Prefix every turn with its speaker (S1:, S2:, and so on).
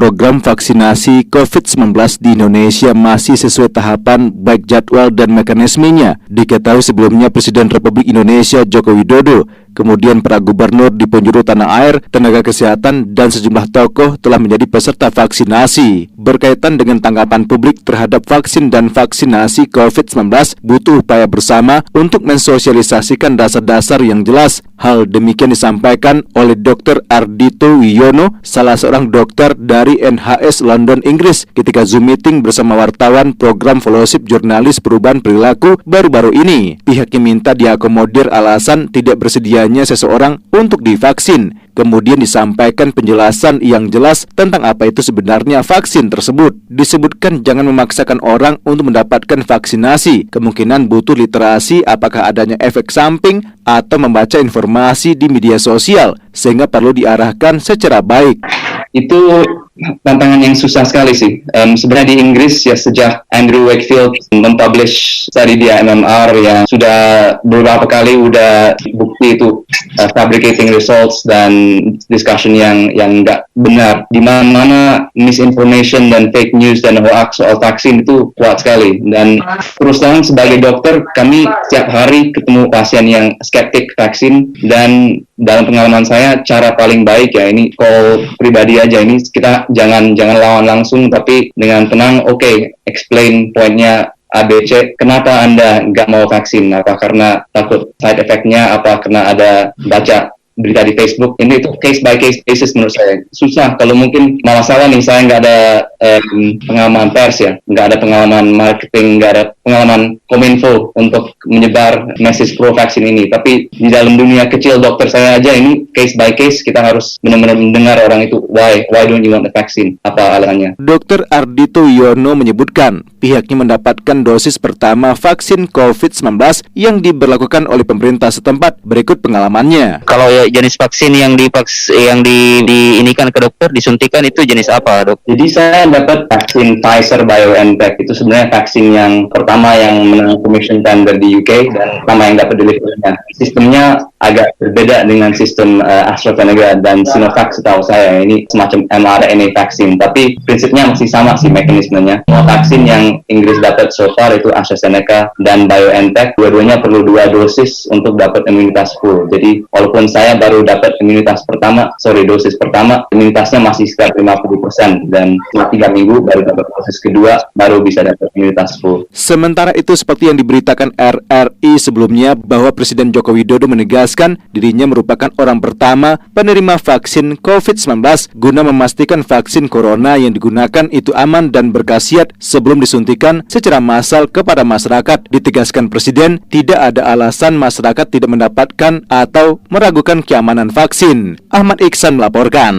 S1: program vaksinasi COVID-19 di Indonesia masih sesuai tahapan baik jadwal dan mekanismenya. Diketahui sebelumnya Presiden Republik Indonesia Joko Widodo, kemudian para gubernur di penjuru tanah air, tenaga kesehatan, dan sejumlah tokoh telah menjadi peserta vaksinasi. Berkaitan dengan tanggapan publik terhadap vaksin dan vaksinasi COVID-19, butuh upaya bersama untuk mensosialisasikan dasar-dasar yang jelas. Hal demikian disampaikan oleh Dr. Ardhito Wiono, salah seorang dokter dari NHS London, Inggris, ketika Zoom meeting bersama wartawan program fellowship jurnalis perubahan perilaku baru-baru ini. Pihaknya minta diakomodir alasan tidak bersedianya seseorang untuk divaksin. Kemudian disampaikan penjelasan yang jelas tentang apa itu sebenarnya vaksin tersebut. Disebutkan jangan memaksakan orang untuk mendapatkan vaksinasi. Kemungkinan butuh literasi apakah adanya efek samping atau membaca informasi di media sosial, sehingga perlu diarahkan secara baik.
S2: Itu tantangan yang susah sekali sih. Sebenarnya di Inggris ya sejak Andrew Wakefield mempublish studi dia MMR yang sudah beberapa kali udah bukti itu fabricating results dan discussion yang nggak benar. Di mana misinformation dan fake news dan hoax soal vaksin itu kuat sekali. Dan terus terang sebagai dokter kami setiap hari ketemu pasien yang skeptik vaksin, dan dalam pengalaman saya cara paling baik ya ini call pribadi aja, ini kita jangan lawan langsung tapi dengan tenang, oke, explain poinnya ABC, kenapa Anda nggak mau vaksin, apa karena takut side effect-nya, apa karena ada baca berita di Facebook. Ini itu case by case basis menurut saya. Susah kalau mungkin malah salah nih, saya nggak ada pengalaman pers ya, nggak ada pengalaman marketing, nggak ada pengalaman kominfo untuk menyebar message pro vaksin ini. Tapi di dalam dunia kecil dokter saya aja ini case by case, kita harus benar-benar mendengar orang itu, why don't you want the vaccine, apa alasannya.
S1: Dr. Ardhito Wiono menyebutkan pihaknya mendapatkan dosis pertama vaksin COVID-19 yang diberlakukan oleh pemerintah setempat. Berikut pengalamannya.
S3: Kalau ya jenis vaksin yang diinikan ke dokter, disuntikan itu jenis apa, Dok?
S2: Jadi saya dapat vaksin Pfizer BioNTech. Itu sebenarnya vaksin yang pertama yang menang commission tender di UK dan pertama yang dapat delivery-nya. Sistemnya agak berbeda dengan sistem AstraZeneca dan Sinovac setahu saya. Ini semacam mRNA vaksin, tapi prinsipnya masih sama sih mekanismenya. Vaksin yang Inggris dapat so far itu AstraZeneca dan BioNTech. Dua-duanya perlu 2 dosis untuk dapat imunitas full. Jadi walaupun saya baru dapat dosis pertama, imunitasnya masih sekitar 50%, dan 3 minggu baru dapat dosis kedua, baru bisa dapat imunitas full.
S1: Sementara itu, seperti yang diberitakan RRI sebelumnya, bahwa Presiden Joko Widodo menegaskan dirinya merupakan orang pertama penerima vaksin COVID-19 guna memastikan vaksin corona yang digunakan itu aman dan berkhasiat sebelum disuntikan secara massal kepada masyarakat. Ditegaskan Presiden, tidak ada alasan masyarakat tidak mendapatkan atau meragukan keamanan vaksin. Ahmad Iksan melaporkan.